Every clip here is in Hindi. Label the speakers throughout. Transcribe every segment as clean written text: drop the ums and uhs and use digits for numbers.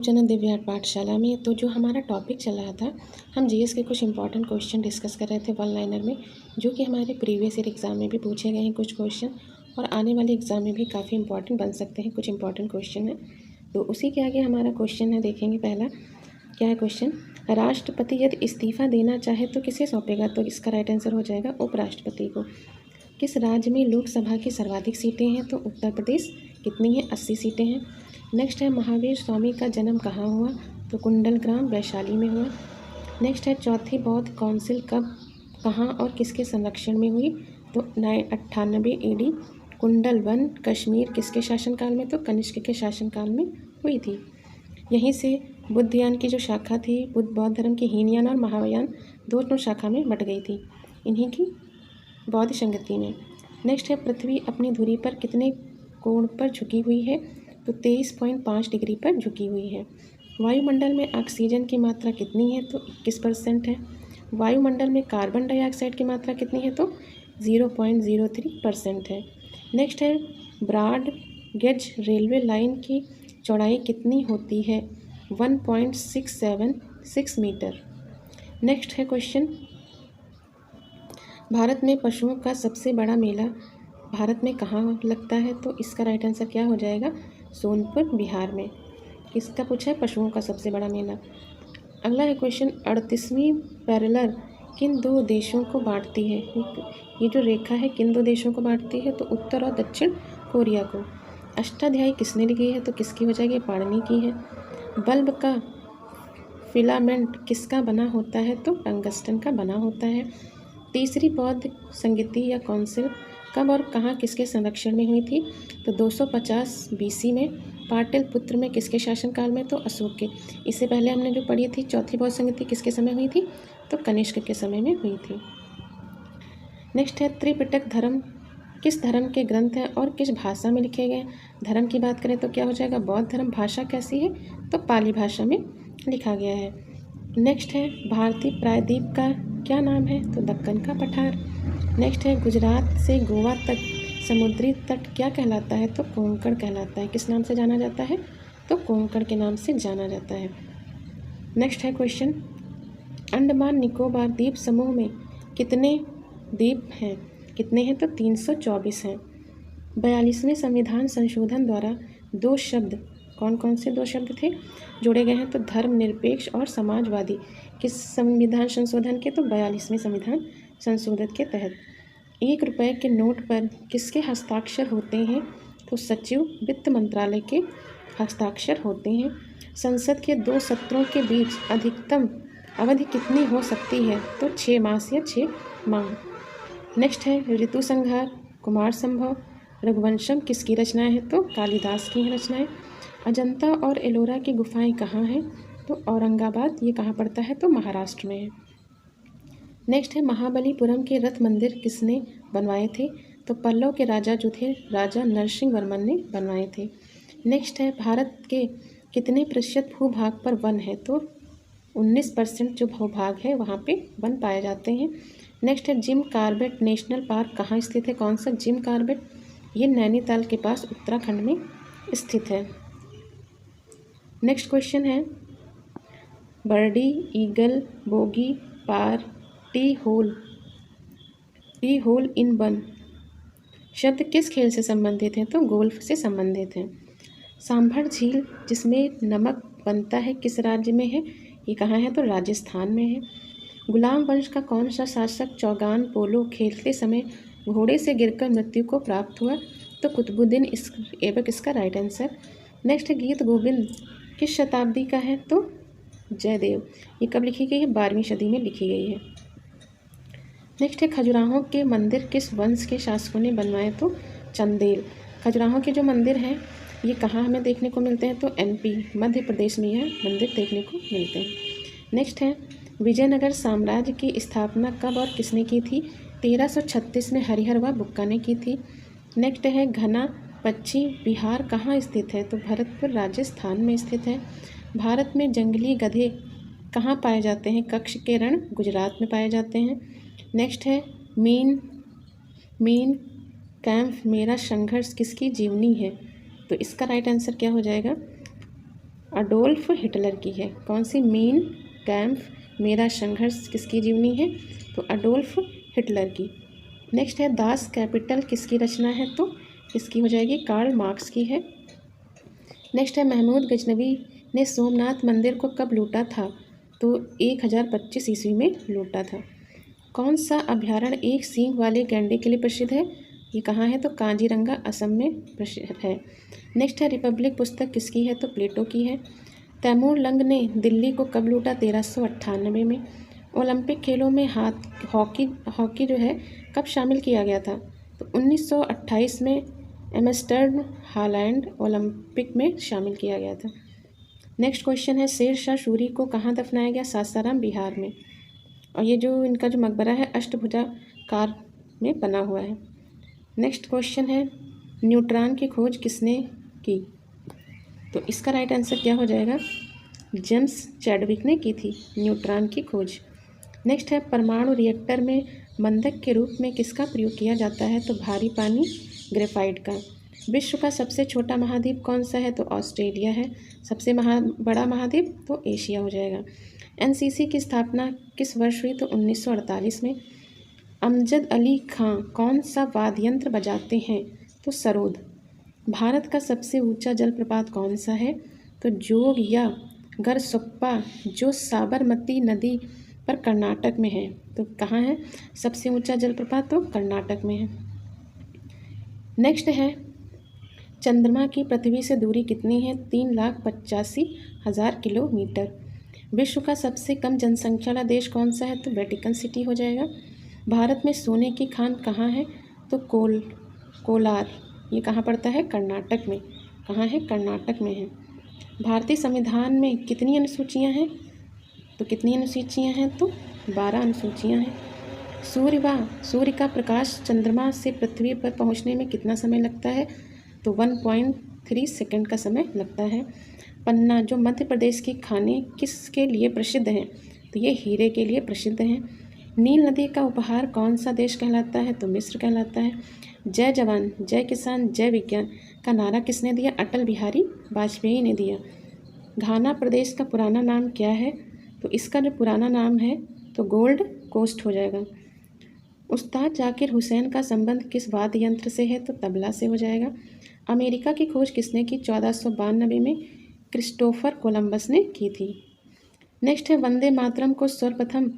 Speaker 1: चैनल दिव्यार्थ पाठशाला में तो जो हमारा टॉपिक चल रहा था, हम जीएस के कुछ इंपॉर्टेंट क्वेश्चन डिस्कस कर रहे थे वन लाइनर में, जो कि हमारे प्रीवियस ईयर एग्ज़ाम में भी पूछे गए हैं कुछ क्वेश्चन और आने वाले एग्ज़ाम में भी काफ़ी इंपॉर्टेंट बन सकते हैं। कुछ इंपॉर्टेंट क्वेश्चन है, तो उसी के आगे हमारा क्वेश्चन है, देखेंगे पहला क्या है क्वेश्चन। राष्ट्रपति यदि इस्तीफ़ा देना चाहे तो किसे सौंपेगा? तो इसका राइट आंसर हो जाएगा उपराष्ट्रपति को। किस राज्य में लोकसभा की सर्वाधिक सीटें हैं? तो उत्तर प्रदेश। कितनी है? 80 सीटें हैं। नेक्स्ट है महावीर स्वामी का जन्म कहाँ हुआ? तो कुंडलग्राम वैशाली में हुआ। नेक्स्ट है चौथी बौद्ध काउंसिल कब, कहाँ और किसके संरक्षण में हुई? तो 98 AD कुंडलवन कश्मीर किसके शासनकाल में? तो कनिष्क के शासनकाल में हुई थी। यहीं से बुद्धयान की जो शाखा थी, बौद्ध धर्म की हीनयान और महायान दोनों शाखा में बट गई थी इन्हीं की बौद्ध संगति में। नेक्स्ट है पृथ्वी अपनी धुरी पर कितने कोण पर झुकी हुई है? तो 23.5 डिग्री पर झुकी हुई है। वायुमंडल में ऑक्सीजन की मात्रा कितनी है? तो 21% है। वायुमंडल में कार्बन डाइऑक्साइड की मात्रा कितनी है? तो 0.03% है। नेक्स्ट है ब्रॉड गेज रेलवे लाइन की चौड़ाई कितनी होती है? 1.676 मीटर। नेक्स्ट है क्वेश्चन, भारत में पशुओं का सबसे बड़ा मेला भारत में कहाँ लगता है? तो इसका राइट आंसर क्या हो जाएगा? सोनपुर बिहार में। किसका पूछा है? पशुओं का सबसे बड़ा मेला। अगला है क्वेश्चन, 38वीं पैरेलल किन दो देशों को बांटती है? ये जो रेखा है किन दो देशों को बांटती है? तो उत्तर और दक्षिण कोरिया को। अष्टाध्यायी किसने लिखी है? तो किसकी हो जाएगी? पाणिनि की है। बल्ब का फिलामेंट किसका बना होता है? तो टंगस्टन का बना होता है। तीसरी बौद्ध संगति या काउंसिल कब और कहाँ किसके संरक्षण में हुई थी? तो 250 BC में। पाटलिपुत्र में किसके शासनकाल में? तो अशोक के। इससे पहले हमने जो पढ़ी थी चौथी बौद्ध संगति किसके समय हुई थी? तो कनिष्क के समय में हुई थी। नेक्स्ट है त्रिपिटक धर्म किस धर्म के ग्रंथ हैं और किस भाषा में लिखे गए? धर्म की बात करें तो क्या हो जाएगा? बौद्ध धर्म। भाषा कैसी है? तो पाली भाषा में लिखा गया है। नेक्स्ट है भारतीय प्रायद्वीप का क्या नाम है? तो दक्कन का पठार। नेक्स्ट है गुजरात से गोवा तक समुद्री तट क्या कहलाता है? तो कोंकण कहलाता है। किस नाम से जाना जाता है? तो कोंकण के नाम से जाना जाता है। नेक्स्ट है क्वेश्चन, अंडमान निकोबार द्वीप समूह में कितने द्वीप हैं? कितने हैं? तो 324 हैं। 42वें संविधान संशोधन द्वारा दो शब्द, कौन कौन से दो शब्द थे जोड़े गए हैं? तो धर्मनिरपेक्ष और समाजवादी। किस संविधान संशोधन के? तो 42वें संविधान संशोधन के तहत। 1 रुपये के नोट पर किसके हस्ताक्षर होते हैं? तो सचिव वित्त मंत्रालय के हस्ताक्षर होते हैं। संसद के 2 सत्रों के बीच अधिकतम अवधि कितनी हो सकती है? तो 6 मास या 6 माह। नेक्स्ट है ऋतु संहार, कुमार संभव, रघुवंशम किसकी रचनाएं हैं? तो कालिदास की रचनाएं। अजंता और एलोरा की गुफाएं कहाँ हैं? तो औरंगाबाद। ये कहाँ पड़ता है? तो महाराष्ट्र में है। नेक्स्ट है महाबलीपुरम के रथ मंदिर किसने बनवाए थे? तो पल्लव के राजा जो थे राजा नरसिंह वर्मन ने बनवाए थे। नेक्स्ट है भारत के कितने प्रतिशत भूभाग पर वन है? तो 19% जो भूभाग है वहाँ पे वन पाए जाते हैं। नेक्स्ट है जिम कॉर्बेट नेशनल पार्क कहाँ स्थित है? कौन सा जिम कॉर्बेट? ये नैनीताल के पास उत्तराखंड में स्थित है। नेक्स्ट क्वेश्चन है birdie, eagle, bogey, par, tee hole in one शब्द किस खेल से संबंधित हैं? तो गोल्फ से संबंधित हैं। सांभर झील जिसमें नमक बनता है किस राज्य में है? ये कहाँ है? तो राजस्थान में है। गुलाम वंश का कौन सा शासक चौगान पोलो खेलते समय घोड़े से गिरकर मृत्यु को प्राप्त हुआ? तो कुतुबुद्दीन ऐबक इसका राइट आंसर। नेक्स्ट है गीत गोविंद किस शताब्दी का है? तो जयदेव। ये कब लिखी गई है? 12वीं सदी में लिखी गई है। नेक्स्ट है खजुराहो के मंदिर किस वंश के शासकों ने बनवाए? तो चंदेल। खजुराहो के जो मंदिर हैं ये कहाँ हमें देखने को मिलते हैं? तो MP मध्य प्रदेश में यह मंदिर देखने को मिलते हैं। नेक्स्ट है विजयनगर साम्राज्य की स्थापना कब और किसने की थी? 1336 में हरिहर व बुक्का ने की थी। नेक्स्ट है घना पक्षी बिहार कहाँ स्थित है? तो भरतपुर राजस्थान में स्थित है। भारत में जंगली गधे कहाँ पाए जाते हैं? कच्छ के रण गुजरात में पाए जाते हैं। नेक्स्ट है मीन कैंप मेरा संघर्ष किसकी जीवनी है? तो इसका राइट आंसर क्या हो जाएगा? अडोल्फ हिटलर की है। कौन सी? मीन कैम्प मेरा संघर्ष किसकी जीवनी है? तो अडोल्फ हिटलर की। नेक्स्ट है दास कैपिटल किसकी रचना है? तो किसकी हो जाएगी? कार्ल मार्क्स की है। नेक्स्ट है महमूद गजनवी ने सोमनाथ मंदिर को कब लूटा था? तो 1025 ईस्वी में लूटा था। कौन सा अभ्यारण्य एक सींग वाले गैंडे के लिए प्रसिद्ध है? ये कहाँ है? तो काजीरंगा असम में प्रसिद्ध है। नेक्स्ट है रिपब्लिक पुस्तक किसकी है? तो प्लेटो की है। तैमूर लंग ने दिल्ली को कब लूटा? 1398 में। ओलंपिक खेलों में हॉकी जो है कब शामिल किया गया था? तो 1928 में एम्स्टर्डम हॉलैंड ओलंपिक में शामिल किया गया था। नेक्स्ट क्वेश्चन है शेर शाह सूरी को कहाँ दफनाया गया? सासाराम बिहार में। और ये जो इनका जो मकबरा है अष्टभुजाकार में बना हुआ है। नेक्स्ट क्वेश्चन है न्यूट्रॉन की खोज किसने की? तो इसका राइट आंसर क्या हो जाएगा? जेम्स चैडविक ने की थी न्यूट्रॉन की खोज। नेक्स्ट है परमाणु रिएक्टर में मंदक के रूप में किसका प्रयोग किया जाता है? तो भारी पानी ग्रेफाइट का। विश्व का सबसे छोटा महाद्वीप कौन सा है? तो ऑस्ट्रेलिया है। सबसे बड़ा महाद्वीप तो एशिया हो जाएगा। एनसीसी की स्थापना किस वर्ष हुई? तो 1948 में। अमजद अली खां कौन सा वाद्य यंत्र बजाते हैं? तो सरोद। भारत का सबसे ऊंचा जलप्रपात कौन सा है? तो जोग या गरसोप्पा जो साबरमती नदी पर कर्नाटक में है। तो कहाँ है सबसे ऊंचा जलप्रपात? तो कर्नाटक में है। नेक्स्ट है चंद्रमा की पृथ्वी से दूरी कितनी है? 3,85,000 किलोमीटर। विश्व का सबसे कम जनसंख्या वाला देश कौन सा है? तो वेटिकन सिटी हो जाएगा। भारत में सोने की खान कहाँ है? तो कोलार। ये कहाँ पड़ता है? कर्नाटक में। कहाँ है? कर्नाटक में है। भारतीय संविधान में कितनी अनुसूचियाँ हैं? तो कितनी अनुसूचियाँ हैं? तो 12 अनुसूचियाँ हैं। सूर्य का प्रकाश चंद्रमा से पृथ्वी पर पहुँचने में कितना समय लगता है? तो 1.3 सेकंड का समय लगता है। पन्ना जो मध्य प्रदेश की खाने किसके लिए प्रसिद्ध हैं? तो ये हीरे के लिए प्रसिद्ध हैं। नील नदी का उपहार कौन सा देश कहलाता है? तो मिस्र कहलाता है। जय जवान जय किसान जय विज्ञान का नारा किसने दिया? अटल बिहारी वाजपेयी ने दिया। घाना प्रदेश का पुराना नाम क्या है? तो इसका जो पुराना नाम है तो गोल्ड कोस्ट हो जाएगा। उस्ताद जाकिर हुसैन का संबंध किस वाद्य यंत्र से है? तो तबला से हो जाएगा। अमेरिका की खोज किसने की? 1492 में क्रिस्टोफर कोलंबस ने की थी। नेक्स्ट है वंदे मातरम को सर्वप्रथम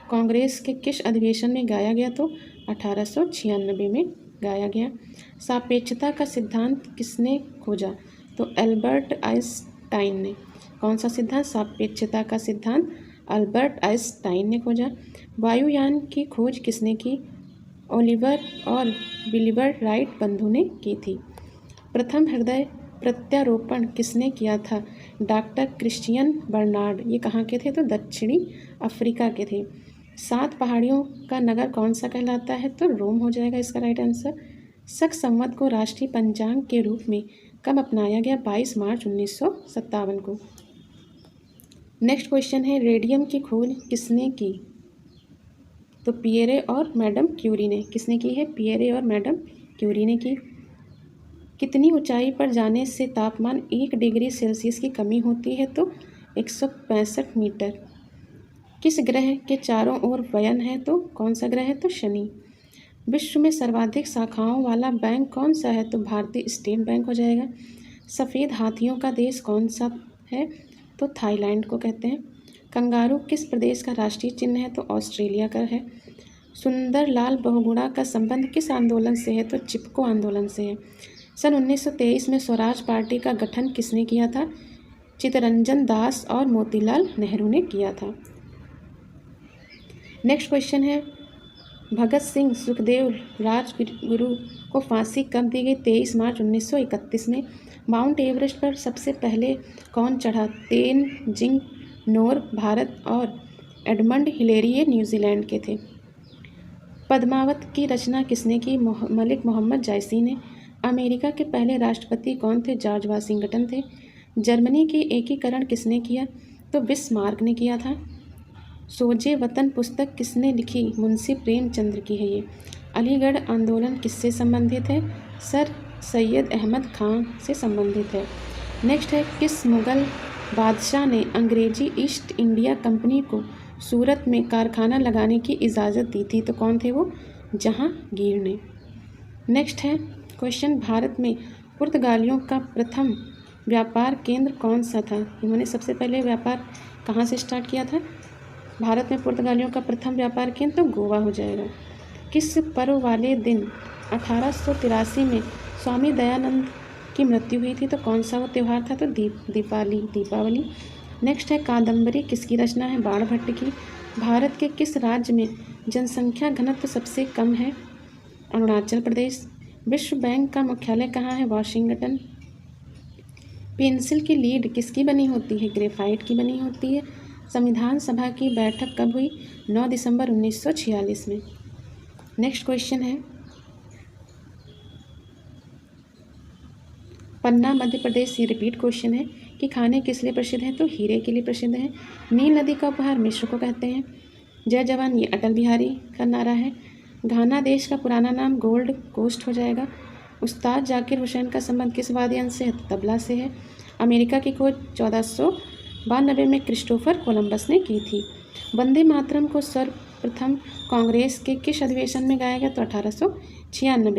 Speaker 1: कांग्रेस के किस अधिवेशन में गाया गया? तो 1896 में गाया गया। सापेक्षता का सिद्धांत किसने खोजा? तो एल्बर्ट आइंस्टाइन ने। कौन सा सिद्धांत? सापेक्षता का सिद्धांत अल्बर्ट आइंस्टाइन ने खोजा। वायुयान की खोज किसने की? ओलिवर और विलिबर राइट बंधु ने की थी। प्रथम हृदय प्रत्यारोपण किसने किया था? Doctor Christiaan Barnard. ये कहाँ के थे? तो दक्षिणी अफ्रीका के थे। 7 पहाड़ियों का नगर कौन सा कहलाता है? तो रोम हो जाएगा इसका राइट आंसर। शक संवत को राष्ट्रीय पंचांग के रूप में कब अपनाया गया? 22 मार्च 1957 को। नेक्स्ट क्वेश्चन है रेडियम की खोज किसने की? तो पियरे और मैडम क्यूरी ने। किसने की है? पियरे और मैडम क्यूरी ने की। कितनी ऊंचाई पर जाने से तापमान 1 डिग्री सेल्सियस की कमी होती है? तो 165 मीटर। किस ग्रह के चारों ओर वयन है? तो कौन सा ग्रह है? तो शनि। विश्व में सर्वाधिक शाखाओं वाला बैंक कौन सा है? तो भारतीय स्टेट बैंक हो जाएगा। सफ़ेद हाथियों का देश कौन सा है? तो थाईलैंड को कहते हैं। कंगारू किस प्रदेश का राष्ट्रीय चिन्ह है? तो ऑस्ट्रेलिया का है। सुंदरलाल बहुगुणा का संबंध किस आंदोलन से है? तो चिपको आंदोलन से है। सन 1923 में स्वराज पार्टी का गठन किसने किया था? चित्तरंजन दास और मोतीलाल नेहरू ने किया था। नेक्स्ट क्वेश्चन है भगत सिंह सुखदेव राजगुरु को फांसी कब दी गई? 23 मार्च 1931 में। माउंट एवरेस्ट पर सबसे पहले कौन चढ़ा? तेनजिंग नोर भारत और एडमंड हिलेरी ये न्यूजीलैंड के थे। पद्मावत की रचना किसने की? मलिक मोहम्मद जायसी ने। अमेरिका के पहले राष्ट्रपति कौन थे? जॉर्ज वाशिंगटन थे। जर्मनी के एकीकरण किसने किया? तो बिस्मार्क ने किया था। सोजे वतन पुस्तक किसने लिखी? मुंशी प्रेमचंद्र की है ये। अलीगढ़ आंदोलन किससे संबंधित है? सर सैयद अहमद खान से संबंधित है। नेक्स्ट है किस मुगल बादशाह ने अंग्रेजी ईस्ट इंडिया कंपनी को सूरत में कारखाना लगाने की इजाज़त दी थी? तो कौन थे वो? जहांगीर ने। नेक्स्ट है क्वेश्चन, भारत में पुर्तगालियों का प्रथम व्यापार केंद्र कौन सा था? इन्होंने सबसे पहले व्यापार कहाँ से स्टार्ट किया था? भारत में पुर्तगालियों का प्रथम व्यापार केंद्र तो गोवा हो जाएगा। किस पर्व वाले दिन 1883 में स्वामी दयानंद की मृत्यु हुई थी? तो कौन सा वो त्यौहार था? तो दीपावली। नेक्स्ट है कादम्बरी किसकी रचना है? बाणभट्ट की। भारत के किस राज्य में जनसंख्या घनत्व सबसे कम है? अरुणाचल प्रदेश। विश्व बैंक का मुख्यालय कहाँ है? वॉशिंगटन। पेंसिल की लीड किसकी बनी होती है? ग्रेफाइट की बनी होती है। संविधान सभा की बैठक कब हुई? 9 दिसंबर 1946 में। नेक्स्ट क्वेश्चन है, पन्ना मध्य प्रदेश, ये रिपीट क्वेश्चन है कि खाने किस लिए प्रसिद्ध है? तो हीरे के लिए प्रसिद्ध है। नील नदी का उपहार मिस्र को कहते हैं। जय जवान, ये अटल बिहारी का नारा है। घाना देश का पुराना नाम गोल्ड कोस्ट हो जाएगा। उस्ताद जाकिर हुसैन का संबंध किस वाद्ययंत्र से है? तो तबला से है। अमेरिका की खोज 1492 में क्रिस्टोफर कोलंबस ने की थी। वंदे मातरम को सर्वप्रथम कांग्रेस के किस अधिवेशन में गाया गया? तो 1896